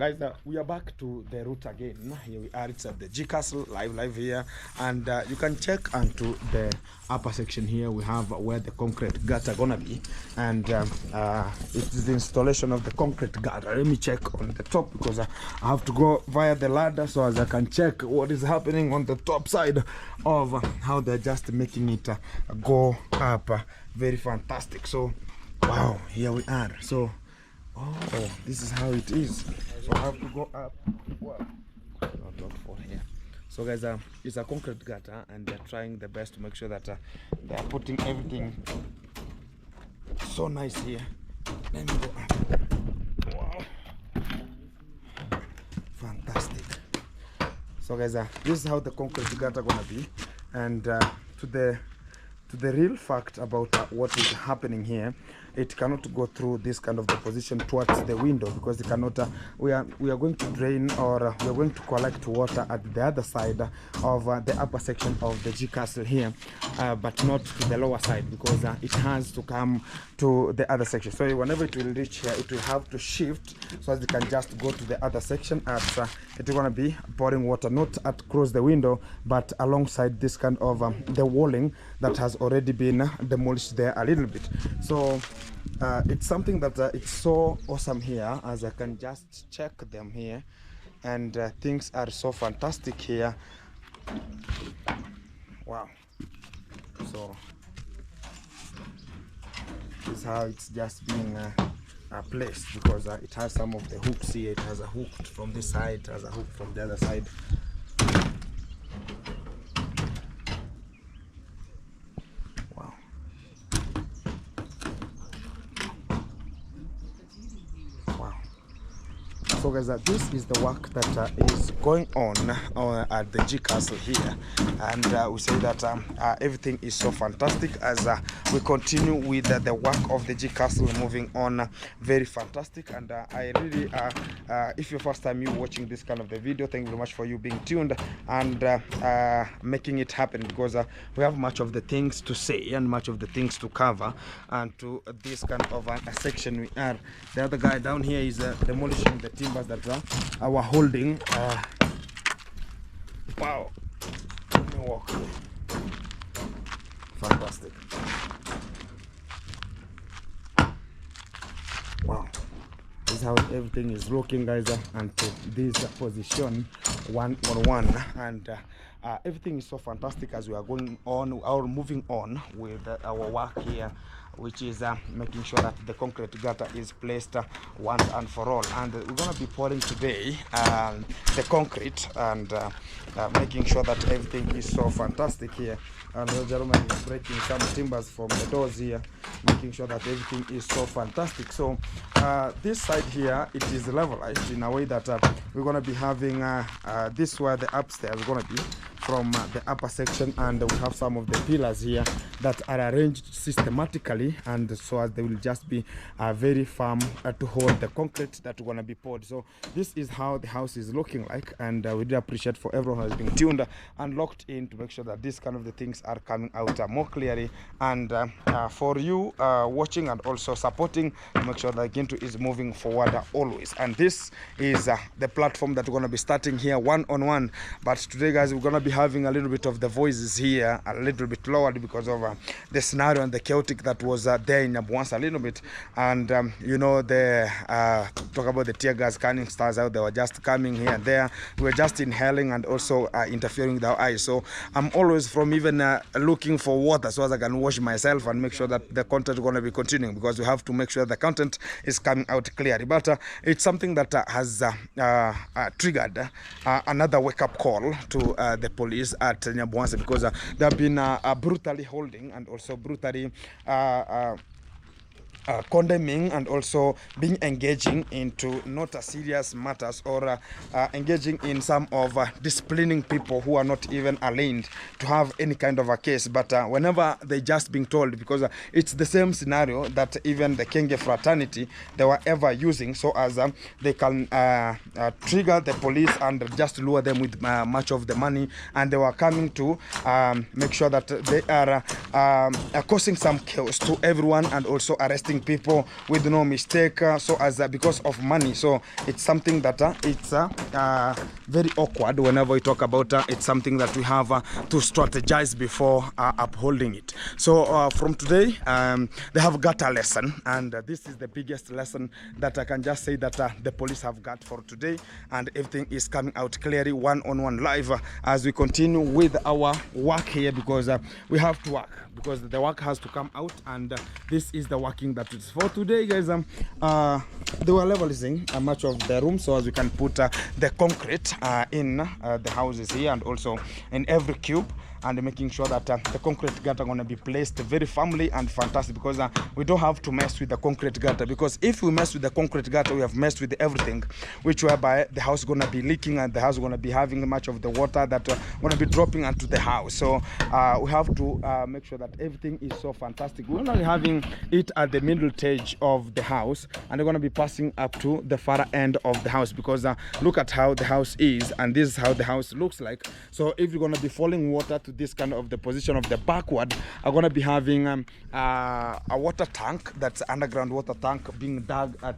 Guys, we are back to the route again. Here we are. It's at the G Castle live here, and you can check onto the upper section here. We have where the concrete gutter gonna be, and it is the installation of the concrete gutter. Let me check on the top because I have to go via the ladder so as I can check what is happening on the top side of how they're just making it go up. Very fantastic. So wow, here we are. So oh, this is how it is. So I have to go up. Well, don't fall here. So guys, it's a concrete gutter, and they're trying their best to make sure that they are putting everything so nice here. Let me go up. Wow, fantastic. So guys, this is how the concrete gutter gonna be, and to the real fact about what is happening here, it cannot go through this kind of deposition towards the window because it cannot. We are going to drain, or we are going to collect water at the other side of the upper section of the G Castle here, but not to the lower side because it has to come to the other section. So whenever it will reach here, it will have to shift so as it can just go to the other section. It's going to be pouring water not across the window, but alongside this kind of the walling that has already been demolished there a little bit. So it's something that it's so awesome here, as I can just check them here, and things are so fantastic here. Wow. So this is how it's just being placed, because it has some of the hooks here. It has a hook from this side, it has a hook from the other side. So guys, this is the work that is going on at the G Castle here, and we say that everything is so fantastic as we continue with the work of the G Castle moving on. Very fantastic, and I really, if you're first time you watching this kind of the video, thank you very much for you being tuned and making it happen, because we have much of the things to say and much of the things to cover, and to this kind of a section we are. The other guy down here is demolishing the timbers that are holding. Wow, let me walk. Fantastic. Wow, this is how everything is looking, guys, and to this position 1-on-1, and everything is so fantastic as we are going on or moving on with our work here, which is making sure that the concrete gutter is placed once and for all. And we're going to be pouring today the concrete, and making sure that everything is so fantastic here. And the gentleman is breaking some timbers from the doors here, making sure that everything is so fantastic. So this side here, it is levelized in a way that we're going to be having this where the upstairs is going to be from the upper section, and we have some of the pillars here that are arranged systematically, and so as they will just be very firm to hold the concrete that we're going to be poured. So this is how the house is looking like, and we do appreciate for everyone who has been tuned and locked in to make sure that this kind of the things are coming out more clearly, and for you watching and also supporting to make sure that Gintu is moving forward always. And this is the platform that we're going to be starting here 1-on-1, but today, guys, we're going to be having a little bit of the voices here a little bit lowered because of the scenario and the chaotic that was there in Nyabuansa a little bit. And you know, the talk about the tear gas canning stars out, they were just coming here and there. We were just inhaling and also interfering with our eyes. So I'm always from even looking for water so as I can wash myself and make sure that the content is going to be continuing, because we have to make sure the content is coming out clearly. But it's something that has triggered another wake-up call to the police at Nyabuansa, because they have been brutally holding and also brutally condemning and also being engaging into not a serious matters, or engaging in some of disciplining people who are not even aligned to have any kind of a case. But whenever they just being told, because it's the same scenario that even the Kenge fraternity they were ever using, so as they can trigger the police and just lure them with much of the money, and they were coming to make sure that they are causing some chaos to everyone and also arresting assisting people with no mistake, so as because of money. So it's something that it's very awkward whenever we talk about it's something that we have to strategize before upholding it. So from today, they have got a lesson, and this is the biggest lesson that I can just say that the police have got for today, and everything is coming out clearly, one-on-one live, as we continue with our work here, because we have to work, because the work has to come out, and this is the working that is for today, guys. They were leveling much of the room, so as we can put the concrete in the houses here, and also in every cube, and making sure that the concrete gutter are going to be placed very firmly and fantastic, because we don't have to mess with the concrete gutter, because if we mess with the concrete gutter, we have messed with everything, which whereby the house is going to be leaking, and the house is going to be having much of the water that going to be dropping onto the house. So we have to make sure that everything is so fantastic. We're not having it at the middle stage of the house, and they're going to be passing up to the far end of the house, because look at how the house is, and this is how the house looks like. So if you're going to be falling water to this kind of the position of the backward, are going to be having a water tank, that's underground water tank being dug at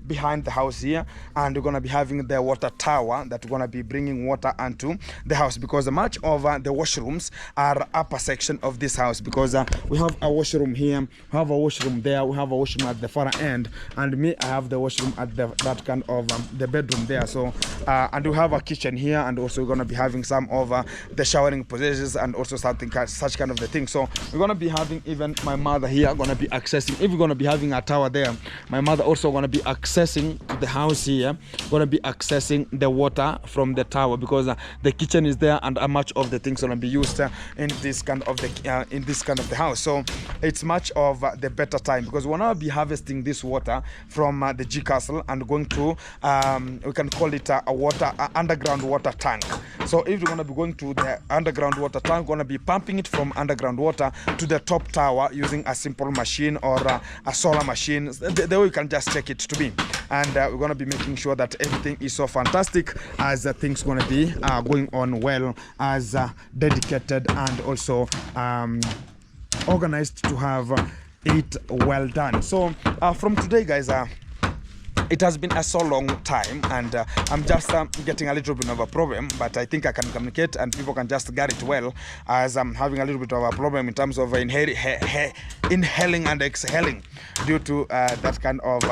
behind the house here, and we're going to be having the water tower that's going to be bringing water onto the house, because much of the washrooms are upper section of this house, because we have a washroom here, we have a washroom there, we have a washroom at the far end, and me, I have the washroom at that kind of the bedroom there. So and we have a kitchen here, and also we're going to be having some of the showering positions, and also something such kind of the thing. So we're going to be having even my mother here going to be accessing, if we're going to be having a tower there, my mother also going to be accessing to the house here, going to be accessing the water from the tower, because the kitchen is there, and much of the things going to be used in this kind of the house. So it's much of the better time, because we're going to be harvesting this water from the G Castle and going to we can call it a underground water tank. So if we're going to be going to the underground water tank, we're going to be pumping it from underground water to the top tower using a simple machine or a solar machine, the way you can just check it to be. And we're going to be making sure that everything is so fantastic, as things going to be going on well, as dedicated and also organized to have it well done. So from today, guys, it has been a so long time, and I'm just getting a little bit of a problem, but I think I can communicate and people can just get it well, as I'm having a little bit of a problem in terms of inhaling and exhaling due to that kind of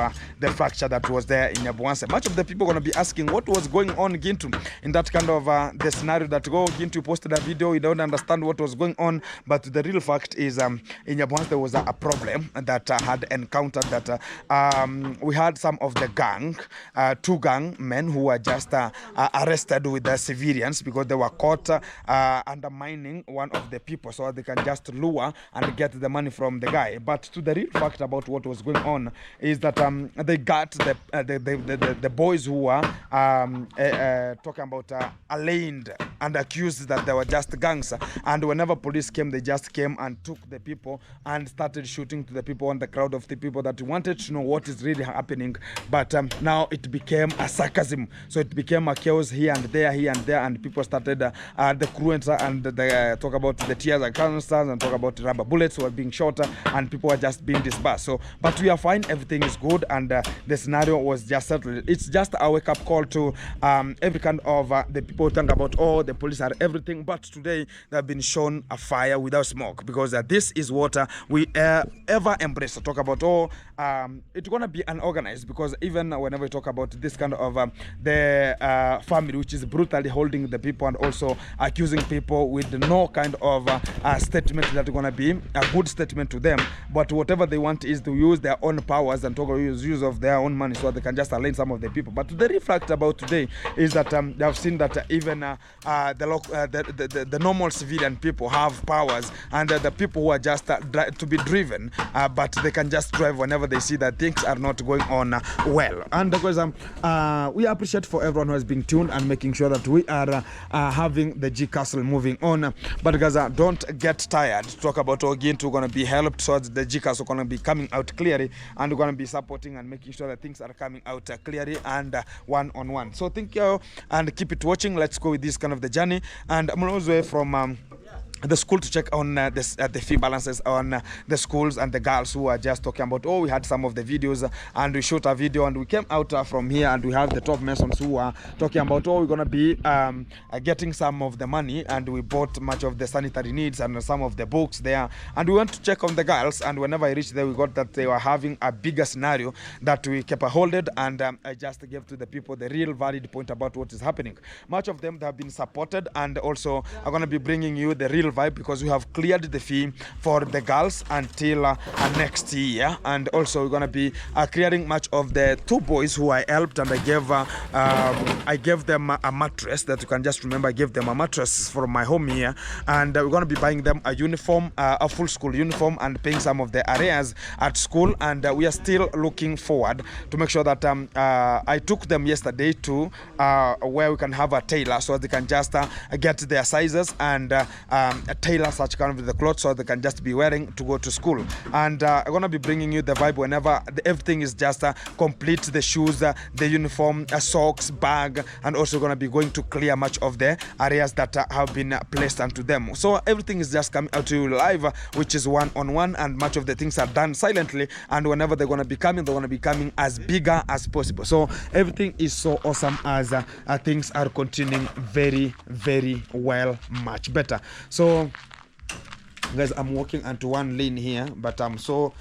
the fracture that was there in Nyabuanse. Much of the people are going to be asking what was going on, Gintu, in that kind of the scenario that Gintu posted a video, you don't understand what was going on, but the real fact is in Nyabuanse there was a problem that had encountered that we had some of the gang, two gang men who were just arrested with the civilians, because they were caught undermining one of the people, so they can just lure and get the money from the guy. But to the real fact about what was going on is that they got the boys who were talking about allayed and accused that they were just gangs, and whenever police came, they just came and took the people and started shooting to the people on the crowd of the people that wanted to know what is really happening. But now it became a sarcasm, so it became a chaos here and there, and people started the cruents and they talk about the tears and canisters and talk about rubber bullets were being shot, and people were just being dispersed. So but we are fine, everything is good, and the scenario was just settled. It's just a wake-up call to every kind of the people think about, oh, the police are everything, but today they have been shown a fire without smoke, because this is what we ever embrace to talk about. Oh, it's gonna be unorganized, because even whenever we talk about this kind of the family which is brutally holding the people and also accusing people with no kind of statement that are going to be a good statement to them, but whatever they want is to use their own powers and talk use of their own money so they can just align some of the people. But the real fact about today is that they have seen that even the normal civilian people have powers, and the people who are just to be driven, but they can just drive whenever they see that things are not going on well. And because we appreciate for everyone who has been tuned and making sure that we are having the G Castle moving on. But guys, don't get tired to talk about again. We're going to be helped so that the G Castle going to be coming out clearly, and we're going to be supporting and making sure that things are coming out clearly and one-on-one. So thank you and keep it watching. Let's go with this kind of the journey. And I'm always from the school to check on the fee balances on the schools and the girls who are just talking about, oh, we had some of the videos and we shot a video and we came out from here and we have the top masons who are talking about, oh, we're gonna be getting some of the money, and we bought much of the sanitary needs and some of the books there, and we went to check on the girls, and whenever I reached there we got that they were having a bigger scenario that we kept a holded, and I just gave to the people the real valid point about what is happening. Much of them, they have been supported, and also are going to be bringing you the real vibe, because we have cleared the fee for the girls until next year, and also we're going to be clearing much of the 2 boys who I helped, and I gave them a mattress that you can just remember. I gave them a mattress from my home here, and we're going to be buying them a uniform, a full school uniform, and paying some of the arrears at school, and we are still looking forward to make sure that I took them yesterday to where we can have a tailor, so they can just get their sizes and tailor such kind of the clothes so they can just be wearing to go to school. And I'm gonna be bringing you the vibe whenever everything is just complete: the shoes, the uniform, socks, bag, and also gonna be going to clear much of the areas that have been placed onto them. So everything is just coming out to you live, which is one-on-one, and much of the things are done silently, and whenever they're gonna be coming as bigger as possible. So everything is so awesome as things are continuing very, very well, much better. So guys, I'm walking onto one lane here, but I'm so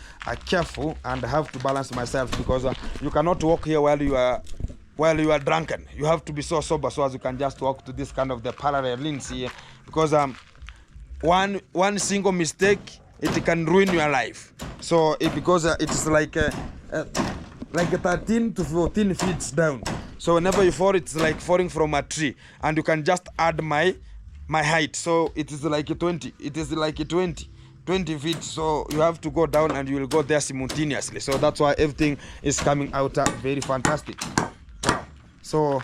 careful, and I have to balance myself, because you cannot walk here while you are drunken. You have to be so sober, so as you can just walk to this kind of the parallel lanes here, because one single mistake, it can ruin your life. So because it is like 13 to 14 feet down, so whenever you fall, it's like falling from a tree, and you can just add my height, so it is like 20 feet, so you have to go down and you will go there simultaneously. So that's why everything is coming out very fantastic. So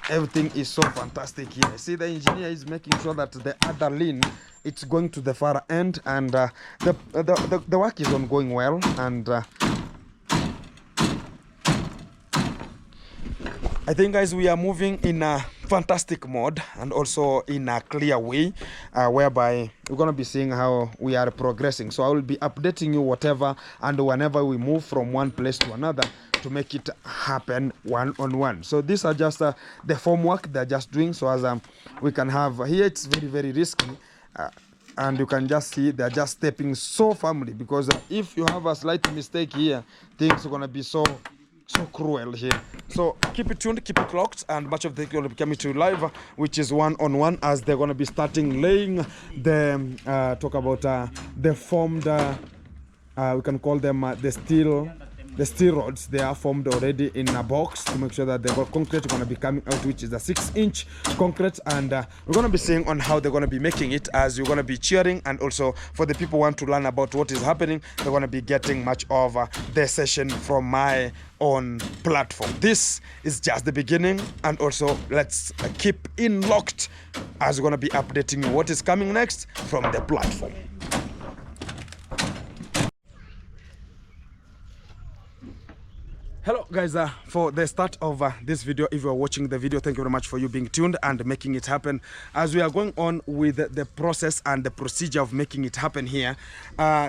everything is so fantastic here. See, the engineer is making sure that the other lane, it's going to the far end, and the work is ongoing well, and I think, guys, we are moving in a fantastic mode, and also in a clear way, whereby we're going to be seeing how we are progressing. So I will be updating you whatever and whenever we move from one place to another, to make it happen one-on-one. So these are just the form work they're just doing, so as we can have here, it's very, very risky, and you can just see they're just stepping so firmly, because if you have a slight mistake here, things are going to be so cruel here. So keep it tuned, keep it locked, and much of the will be coming to live, which is one-on-one, as they're going to be starting laying the talk about the formed we can call them the steel rods. They are formed already in a box to make sure that the concrete is going to be coming out, which is a 6-inch concrete, and we're going to be seeing on how they're going to be making it, as you're going to be cheering, and also for the people who want to learn about what is happening, they're going to be getting much of the session from my own platform. This is just the beginning, and also let's keep in locked, as we're going to be updating you what is coming next from the platform. Hello guys, for the start of this video, if you are watching the video, thank you very much for you being tuned and making it happen, as we are going on with the process and the procedure of making it happen here.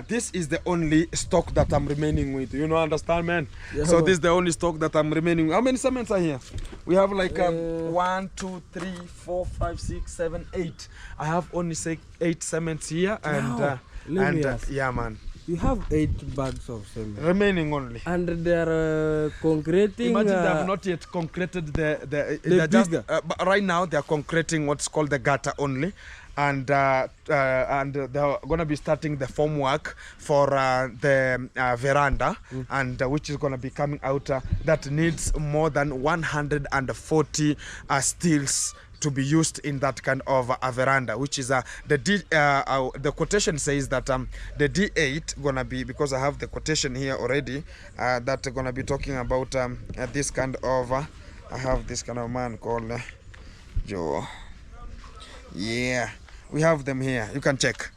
This is the only stock that I'm remaining with, you know, understand, man? Yeah. So this is the only stock that I'm remaining with. How many cements are here? We have like 1, 2, 3, 4, 5, 6, 7, 8. I have only 8 cements here, and yeah, man. You have 8 bags of cement remaining only, and they are concreting. Imagine they have not yet concreted the just, right now they are concreting what's called the gutter only, and they're gonna be starting the form work for the veranda, and which is gonna be coming out that needs more than 140 steels to be used in that kind of a veranda, which is the quotation says that the D8 gonna be, because I have the quotation here already, that gonna be talking about this kind of I have this kind of man called Joe. Yeah, We have them here. You can check.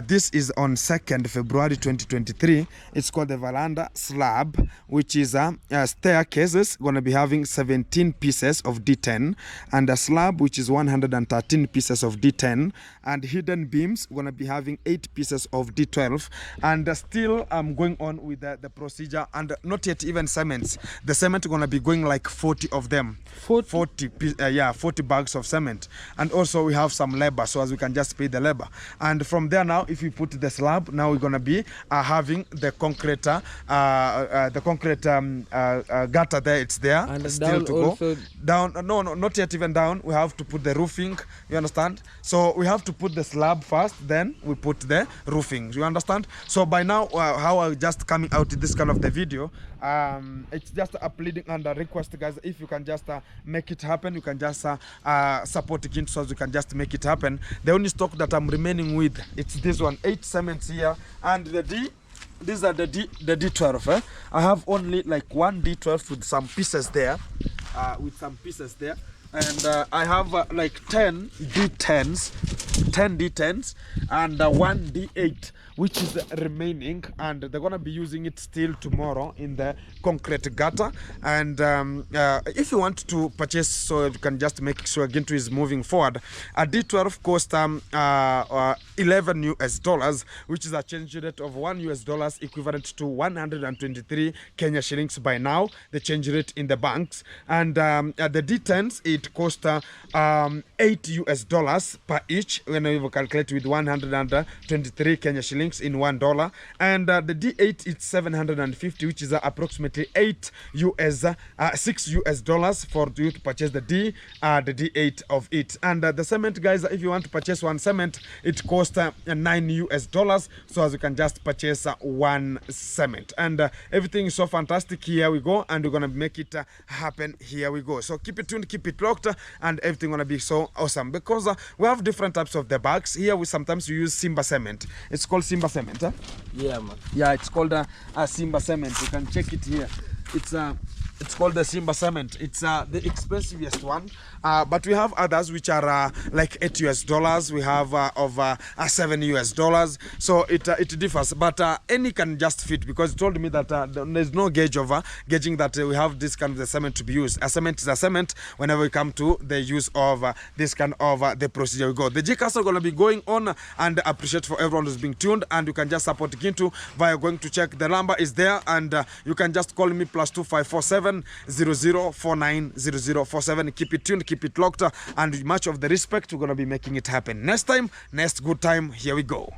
This is on 2nd February 2023. It's called the veranda slab, which is staircases. Going to be having 17 pieces of D10, and a slab which is 113 pieces of D10, and hidden beams going to be having 8 pieces of D12. And still I'm going on with the procedure, and not yet even cements. The cement going to be going like 40 of them. 40 bags of cement. And also we have some labor, so as we can just pay the labor. And from there now, if you put the slab, now we're going to be having the concrete gutter there. It's there, and still down to go also. down. No, not yet even down. We have to put the roofing, you understand? So we have to put the slab first, then we put the roofing, you understand? So by now, how I just coming out with this kind of the video, it's just a pleading and a request, guys. If you can just make it happen, you can just support Gintu, so you can just make it happen. The only stock that I'm remaining with, it's this one, 8 cements here, and the D. These are the D12. I have only like one D12 with some pieces there, and I have like 10 D10s, and one D8, which is remaining, and they're gonna be using it still tomorrow in the concrete gutter. And if you want to purchase, so you can just make sure Gintu is moving forward. A D12 cost $11, which is a change rate of $1 equivalent to 123 Kenya shillings by now, the change rate in the banks. And the D10s, it cost $8 per each when we calculate with 123 Kenya shillings in $1. And the D8, it's 750, which is approximately $6 for you to purchase the D8 of it. And the cement, guys, if you want to purchase one cement, it costs $9, so as you can just purchase one cement. And everything is so fantastic. Here we go, and we're gonna make it happen. Here we go. So keep it tuned, keep it locked, and everything gonna be so awesome, because we have different types of the bags. Here we sometimes use Simba cement. It's called Simba cement. Yeah, man. Yeah, it's called a Simba cement. You can check it here. It's called the Simba cement. It's the expensiest one, but we have others which are like $8. We have of $7. So it differs, but any can just fit, because it told me that there's no gauge of gauging that we have this kind of the cement to be used. A cement is a cement whenever we come to the use of this kind of the procedure. We go. The Gcast are going to be going on, and appreciate for everyone who's being tuned, and you can just support Gintu via going to check. The number is there, and you can just call me +2547 0049 0047. Keep it tuned, keep it locked, and with much of the respect, we're going to be making it happen. Next time, next good time, here we go.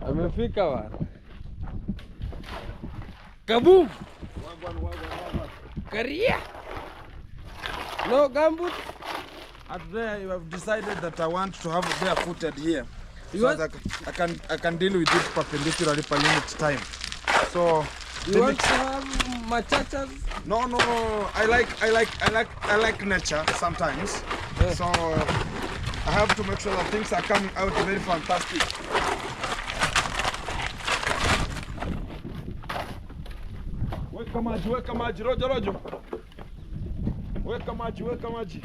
Amefika bwana. Kaboom! Career! No gambut? At there, you have decided that I want to have barefooted here. You So want- that I can deal with it perpendicularly per unit time. So You want to have machachas? no, I like nature sometimes. Yeah. So I have to make sure that things are coming out very fantastic. Weka maji, rojo. Weka maji.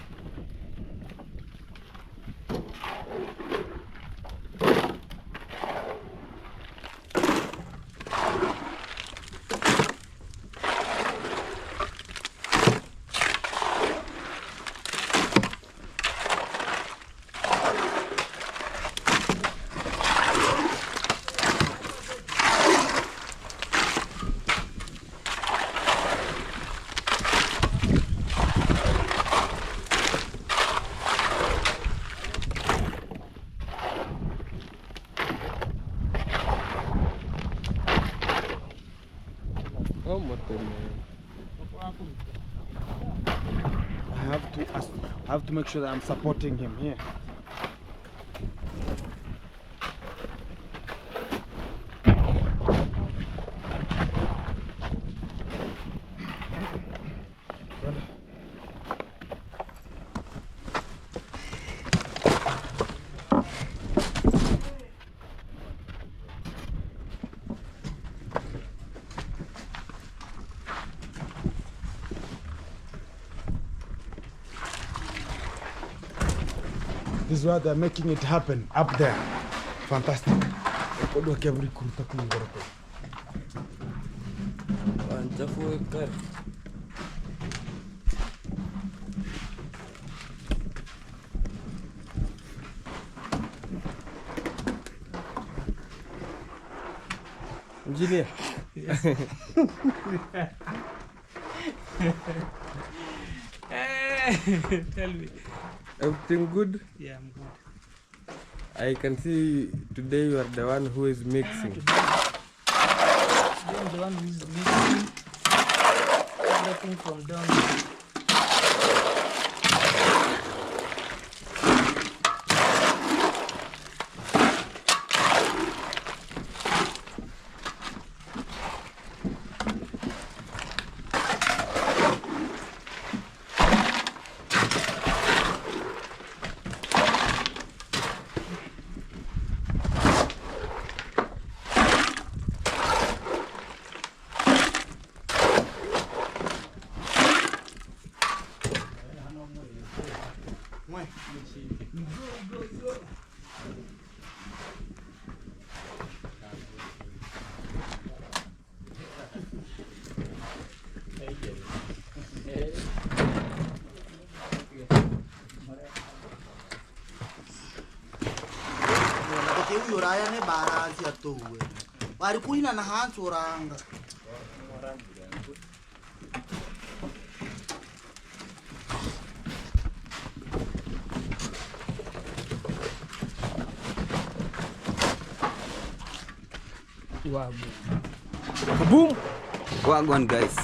Oh, moto. I have to make sure that I'm supporting him here. is where they're making it happen up there. Fantastic. Engineer. Yes. Tell me. Everything good? Yeah, I'm good. I can see today you are the one who is mixing. Today I'm the one who is mixing everything from down here. Uraya ne barazi atuwe bari kuina na hantu oranga Boom! Wagwan guys.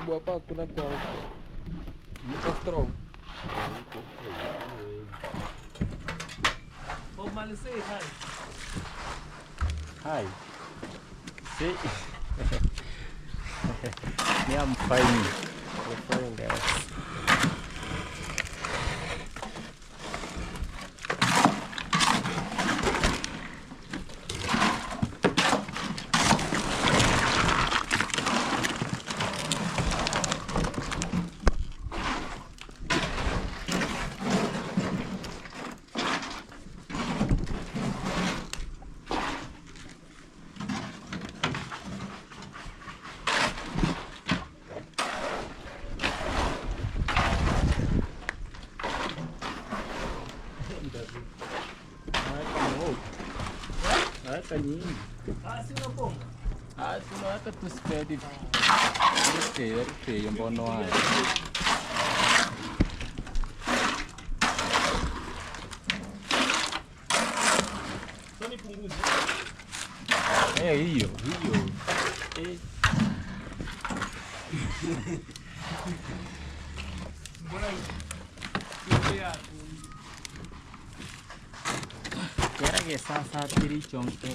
Hapa kuna kwa niko strong. Oh, man, say hi. Hi. See? Yeah, I'm fine. You're fine, guys. Hata tuspedi che mbono haya. Hiyo. Kera ke sasa tiri chonke.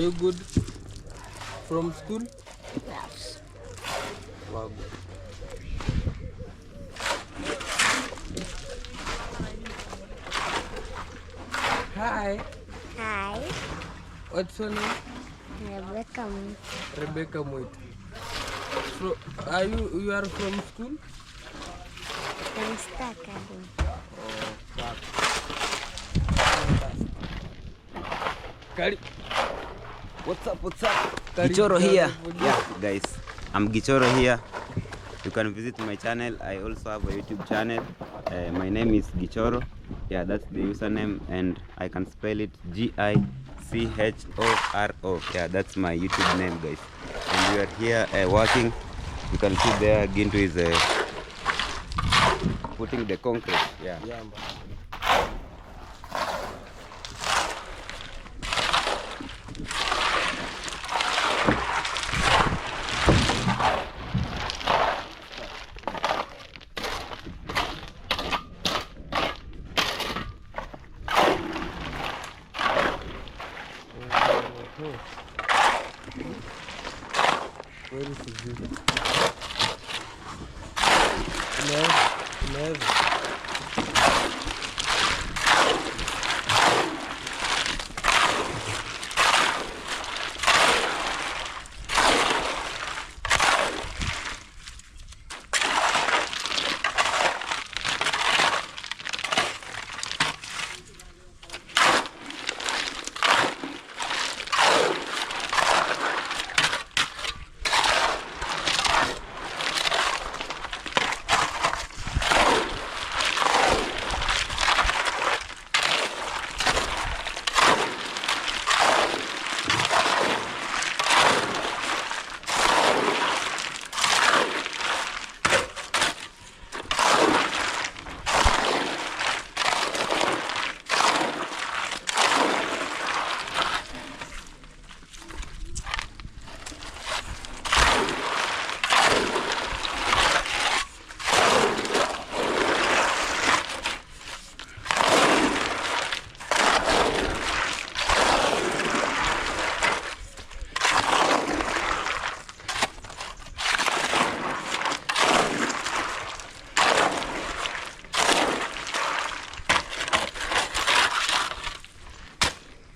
you good? From school? Yes. Wow. Hi. Hi. What's your name? Rebecca. Rebecca Moit. Are you are from school? From Star Academy. Kari. What's up? What's up? Kari- Gichoro here. Kari- Yeah, guys, I'm Gichoro here. You can visit my channel. I also have a YouTube channel. My name is Gichoro. Yeah, that's the username, and I can spell it Gichoro. Yeah, that's my YouTube name, guys. And we are here working. You can see there Ginto is putting the concrete. Yeah. Yeah, man. Where is the view? Never.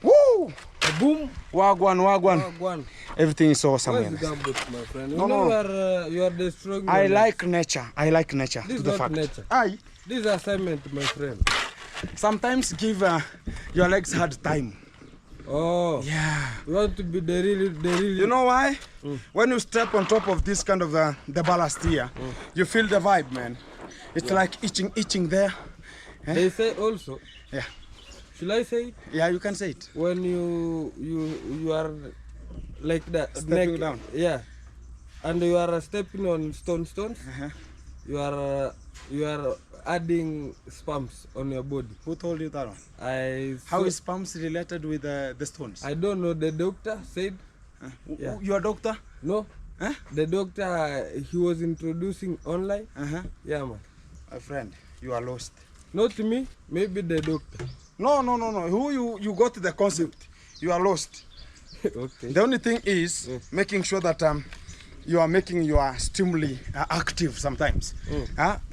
Woo! Boom. Wagwan, wagwan. One. Everything is awesome. Where's man. the gambut, my friend? You No, know no. you are destroying. I your like nature. I like nature. This to the is not fact. nature. Aye. This is assignment, my friend. Sometimes give your legs hard time. Oh. Yeah. You want to be the real. You know why? When you step on top of this kind of the ballast here, you feel the vibe, man. It's like itching there. They say also. Yeah. Should I say it? Yeah, you can say it. When you are like that Stepping down. Yeah. And you are stepping on stones. Uh-huh. You are adding spams on your body. Who told you that one? How is pumps related with the stones? I don't know. The doctor said. Yeah. You are a doctor? No. Huh? The doctor he was introducing online. Uh-huh. Yeah, man. My friend, you are lost. Not me. Maybe the doctor. No. Who you got the concept? You are lost. Okay. The only thing is making sure that you are making your stimuli active sometimes.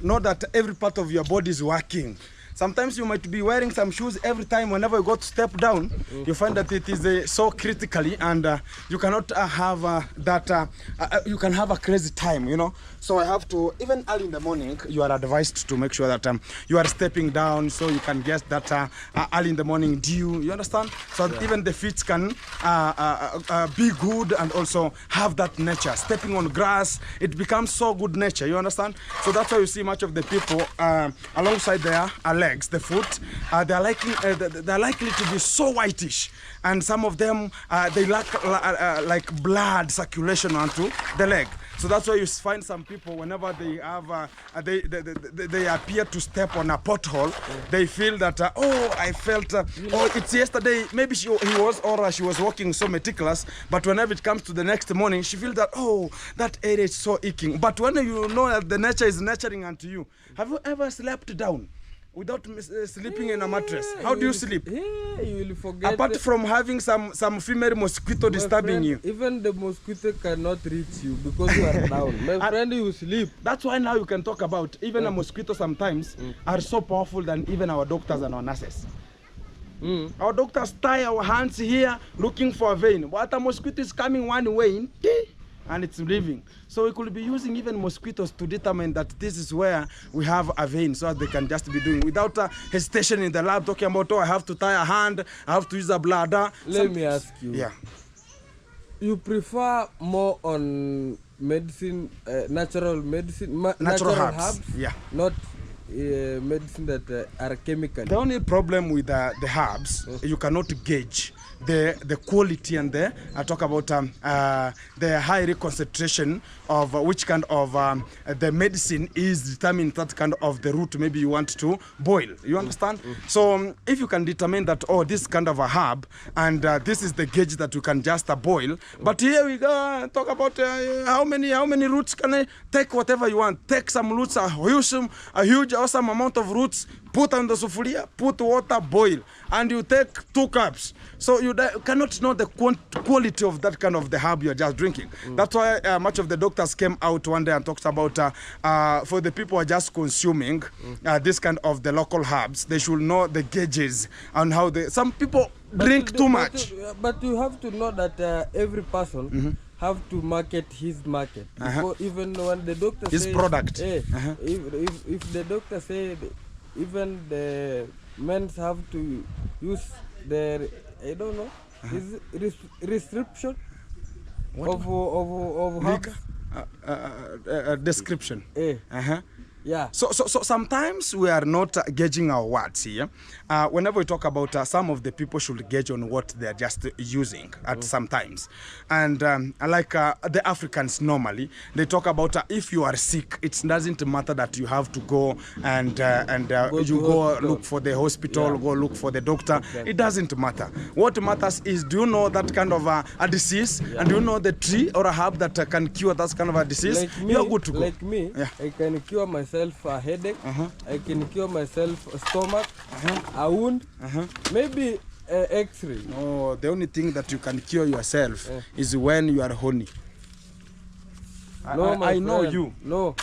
Not that every part of your body is working. Sometimes you might be wearing some shoes every time whenever you go to step down, you find that it is so critically and you cannot have that, you can have a crazy time, you know. So I have to, even early in the morning, you are advised to make sure that you are stepping down so you can get that early in the morning dew, you understand? So that even the feet can be good and also have that nature. Stepping on grass, it becomes so good nature, you understand? So that's why you see much of the people alongside their legs, the foot, they're likely to be so whitish, and some of them they lack like blood circulation onto the leg. So that's why you find some people whenever they have they appear to step on a pothole, they feel that I felt oh, it's yesterday, maybe he was or she was walking so meticulous, but whenever it comes to the next morning, she feels that oh, that area is so aching. But when you know that the nature is nurturing unto you, have you ever slept down? without sleeping in a mattress? How do you sleep? Yeah, you will forget. Apart from having some female mosquito disturbing friend, you. Even the mosquito cannot reach you because you are down. My friend, you sleep. That's why now you can talk about even a mosquito sometimes are so powerful than even our doctors and our nurses. Our doctors tie our hands here looking for a vein, but a mosquito is coming one way and it's leaving. So we could be using even mosquitoes to determine that this is where we have a vein, so that they can just be doing without hesitation in the lab talking about, oh, I have to tie a hand, I have to use a bladder. Let me ask you. Yeah. You prefer more on medicine, natural medicine, natural herbs. Yeah. not medicine that are chemical. The only problem with the herbs, you cannot gauge the quality and I talk about the high concentration of which kind of the medicine is determined that kind of the root maybe you want to boil. You understand? So if you can determine that, oh, this kind of a herb and this is the gauge that you can just boil. But here we go talk about how many roots can I take? Whatever you want. Take some roots, a huge awesome amount of roots, put on the sufuria, put water, boil, and you take 2 cups. So you cannot know the quality of that kind of the herb you're just drinking. That's why much of the doctors came out one day and talked about for the people who are just consuming this kind of the local herbs, they should know the gauges and how some people drink too much. But you have to know that every person have to market his market. Because even when the doctor his says, product. If the doctor said even the men have to use their, I don't know, restriction of Description. Yeah. So sometimes we are not gauging our words here. Whenever we talk about some of the people should gauge on what they are just using at some times. And like the Africans normally, they talk about if you are sick, it doesn't matter that you have to go and you go look for the hospital, go look for the doctor. Exactly. It doesn't matter. What matters is, do you know that kind of a disease? And do you know the tree or a herb that can cure that kind of a disease? Like me, you're good to go. Like me, I can cure myself a headache, I can cure myself a stomach, a wound, maybe x-ray. No, the only thing that you can cure yourself is when you are horny. No, I know you. No.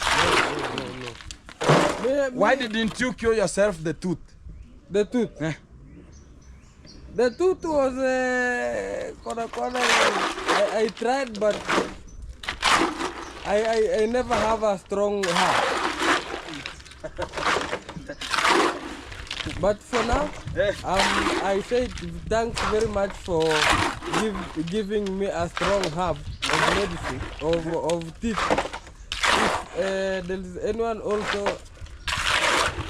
Why didn't you cure yourself the tooth? The tooth? The tooth was I tried, but I never have a strong heart. But for now, I say thanks very much for giving me a strong herb of medicine, of teeth. If there is anyone also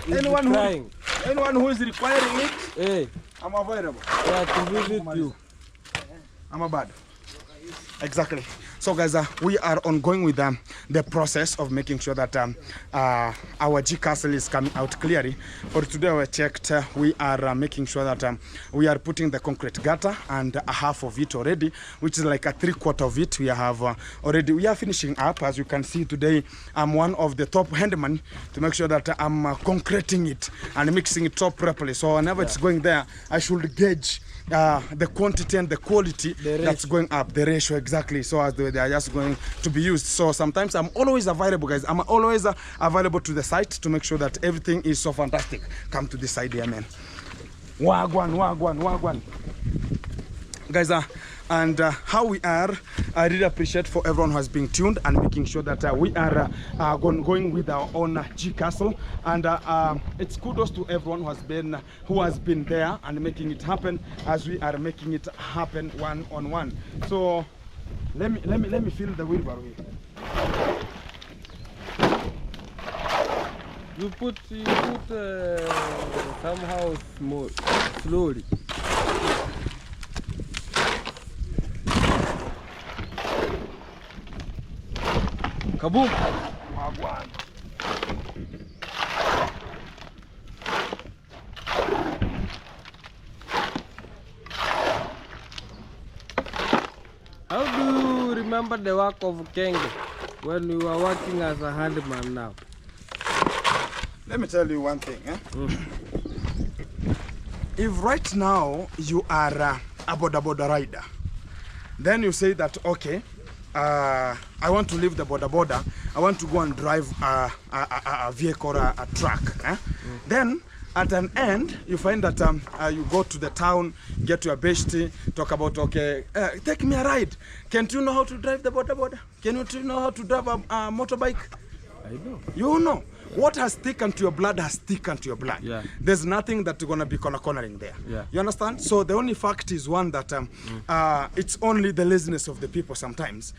anyone who is requiring it, I'm available. Yeah, to visit you. I'm a bad. Exactly. So guys, we are ongoing with the process of making sure that our G Castle is coming out clearly. For today we checked, we are making sure that we are putting the concrete gutter and a half of it already, which is like a 3/4 of it. We have already, we are finishing up. As you can see today, I'm one of the top handyman to make sure that I'm concreting it and mixing it up properly. So whenever it's going there, I should gauge the quantity and the quality that's going up, the ratio exactly, so as they are just going to be used. So sometimes I'm always available, guys. I'm always available to the site to make sure that everything is so fantastic. Come to this side here, man. Wagwan. Guys, and how we are, I really appreciate for everyone who has been tuned and making sure that we are going with our own G Castle, and it's kudos to everyone who has been there and making it happen as we are making it happen one-on-one. So let me feel the wheelbarrow here. You put somehow slowly. Kaboom! How do you remember the work of Kenge when you are working as a handyman now? Let me tell you one thing. if right now you are a boda rider, then you say that, okay, I want to leave the boda. I want to go and drive a vehicle or a truck. Then at an end, you find that you go to the town, get your bestie, talk about, okay, take me a ride. Can't you know how to drive the boda? Can you know how to drive a motorbike? I know. You know. What has taken to your blood has taken to your blood. Yeah. There's nothing that's going to be cornering there. Yeah. You understand? So the only fact is one that it's only the laziness of the people sometimes.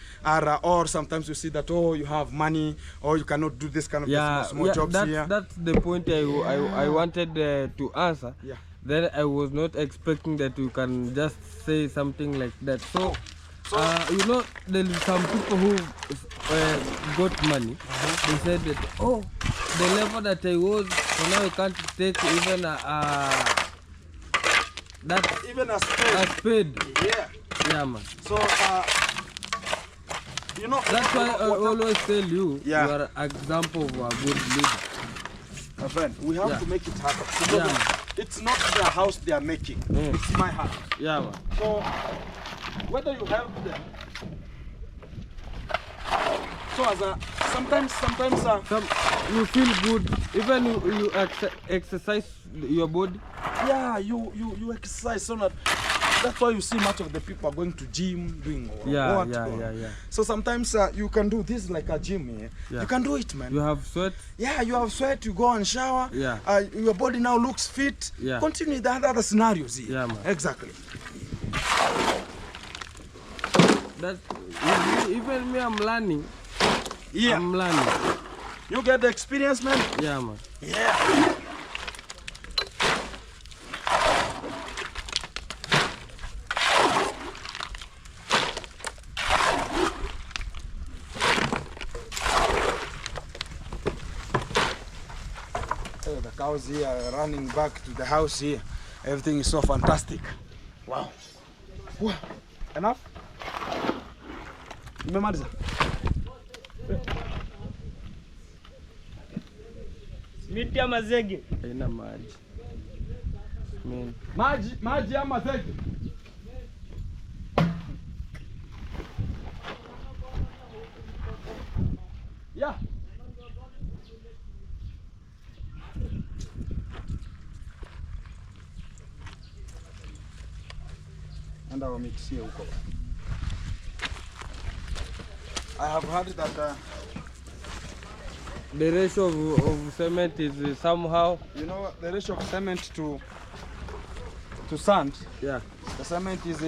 Or sometimes you see that, oh, you have money, or you cannot do this kind of small jobs here. That's the point I wanted to answer. Yeah. Then I was not expecting that you can just say something like that. So you know, there are some people who got money. They said that, oh, the level that I was, so now I can't take even Even a spade. a spade. Yeah. Yeah, man. So, you know. That's why I always tell you, Yeah. you are an example of a good leader. My friend, we have Yeah. to make it happen. Because Yeah. it's not their house they are making. It's my house. Yeah, man. So, whether you help them, so as a sometimes You feel good, even you exercise your body. yeah, you exercise so that's why you see much of the people are going to gym, doing Yeah. So sometimes you can do this like a gym here. Yeah. You can do it, man. You have sweat. Yeah, you have sweat, you go and shower. Yeah. Your body now looks fit. Yeah. Continue the other scenarios here. Yeah, man. Exactly. That even me, I'm learning. Yeah. I'm learning. You get the experience, man. Yeah, man. Yeah. The cows here are running back to the house here. Everything is so fantastic. Wow. Wow. Enough? Umemaliza? Miti ya mazege. Haina maji. Maji ama zege? Yeah. Anda wamixie huko. I have heard that The ratio of cement is somehow. you know the ratio of cement to sand. Yeah. The cement is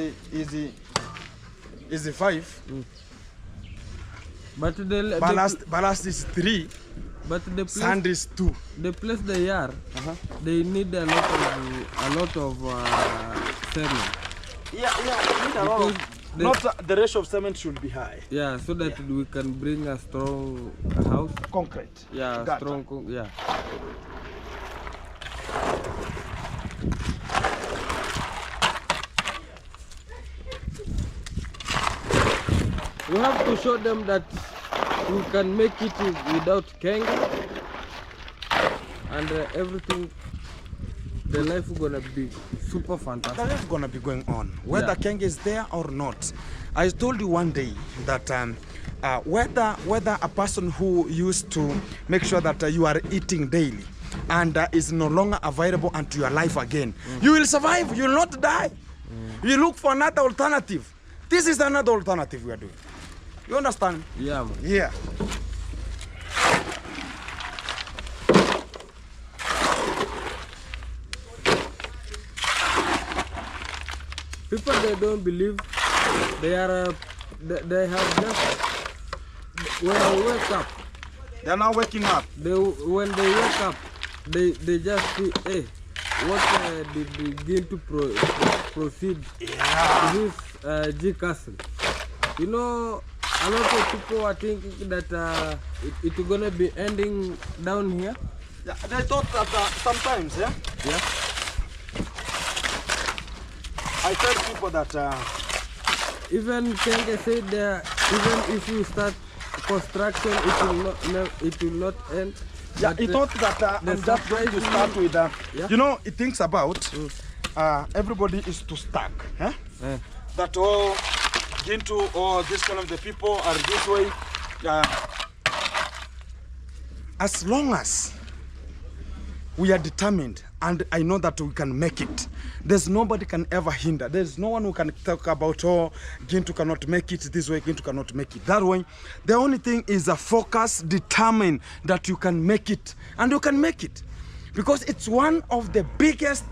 5. But the Ballast is 3. but the place, Sand is 2. the place they are, they need a lot of cement. Yeah. Need a lot of, Because not the ratio of cement should be high. Yeah, so that we can bring a strong house. Concrete. Yeah, Gotcha. strong. Yeah. We have to show them that we can make it without Kenga, and everything. The life is gonna be super fantastic. That is gonna be going on, whether Yeah. Kenge is there or not. I told you one day that whether a person who used to make sure that you are eating daily and is no longer available unto your life again, you will survive. You will not die. You look for another alternative. This is another alternative we are doing. You understand? Yeah, man. Yeah. People they don't believe they are they have just when they wake up They are now waking up. when they wake up they just see hey what they begin to proceed to this G Castle. You know, a lot of people are thinking that it's gonna be ending down here. Yeah, they thought that sometimes, yeah, I tell people that Even Kenge said that even if you start construction, it will not end. yeah, But he thought that I'm just going to start with yeah. you know, he thinks about everybody is to stack. That all Gintu or this kind of the people are this way. As long as we are determined, and I know that we can make it, there's nobody can ever hinder. There's no one who can talk about, oh, Gintu cannot make it this way, Gintu cannot make it that way. The only thing is a focus, determine that you can make it, and you can make it, because it's one of the biggest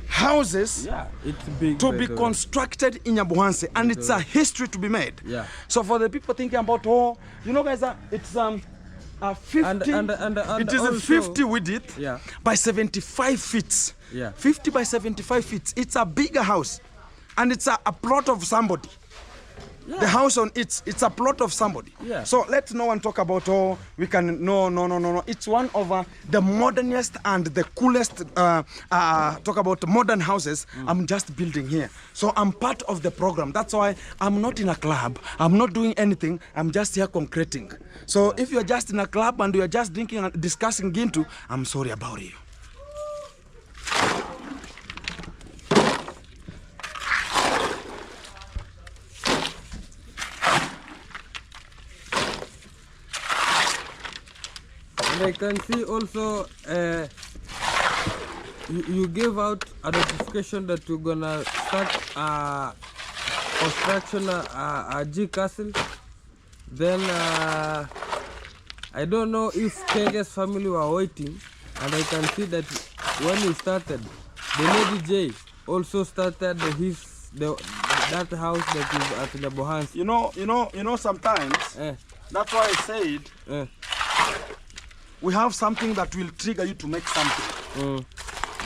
houses it's big, to be constructed in Nyabuhanse, and it's a history to be made. So for the people thinking about, oh, you know, guys, it's 50. And it is also, 50 width by 75 feet. 50 by 75 feet. It's a bigger house, and it's a plot of somebody. The house on it's a plot of somebody. So let no one talk about, oh, we can, no. It's one of the modernest and the coolest, talk about modern houses I'm just building here. So I'm part of the program. That's why I'm not in a club. I'm not doing anything. I'm just here concreting. So if you're just in a club and you're just drinking and discussing Gintu, I'm sorry about you. And I can see also you gave out a notification that you're gonna start construction a G Castle. Then I don't know if Kenge's family were waiting, and I can see that when he started, the Lady J also started that house that is at the Nyabuhanse. You know sometimes that's why I said we have something that will trigger you to make something.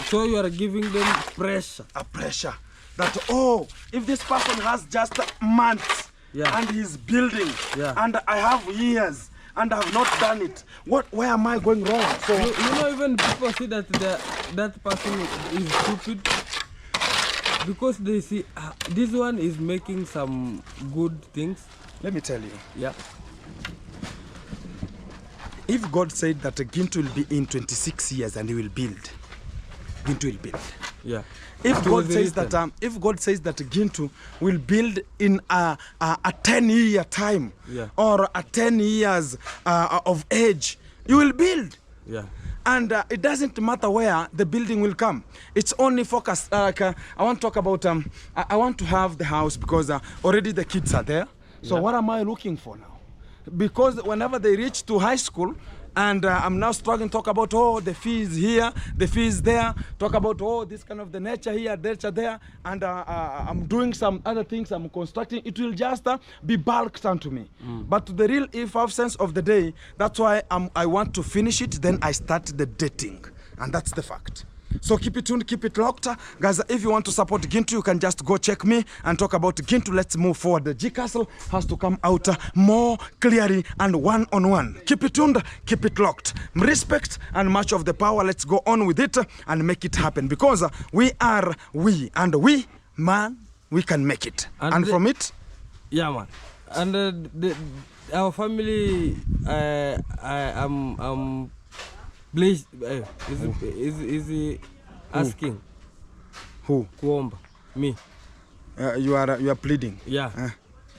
So you are giving them pressure. A pressure that, oh, if this person has just months and he's building and I have years and I have not done it, where am I going wrong? So you know, even people see that that person is stupid because they see this one is making some good things. Let me tell you. If God said that Gintu will be in 26 years and he will build, Gintu will build. If God says that, if God says that Gintu will build in a 10-year time or a 10 years of age, you will build. And it doesn't matter where the building will come. It's only focused. I want to talk about. I want to have the house because already the kids are there. So what am I looking for now? Because whenever they reach to high school, and I'm now struggling to talk about, oh, the fees here, the fees there, talk about, oh, this kind of the nature here, nature there, and I'm doing some other things, I'm constructing, it will just be bulked onto me. But the real essence of the day, that's why I want to finish it, then I start the dating, and that's the fact. So keep it tuned, keep it locked. Guys, if you want to support Gintu, you can just go check me and talk about Gintu. Let's move forward. The G Castle has to come out more clearly and one-on-one. Keep it tuned, keep it locked. Respect and much of the power. Let's go on with it and make it happen. Because we, and we, man, we can make it. And from it? Yeah, man. And our family, I'm please, is he asking? Who? Kuomba. Me. You are pleading. Yeah.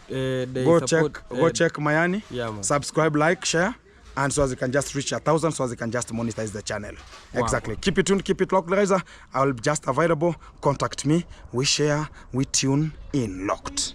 Go check Mayani. Yeah, man. Subscribe, like, share, and so as you can just reach 1,000, so as you can just monetize the channel. Wow. Exactly. Keep it tuned, keep it locked, guys. I'll be just available. Contact me. We share, we tune in, locked.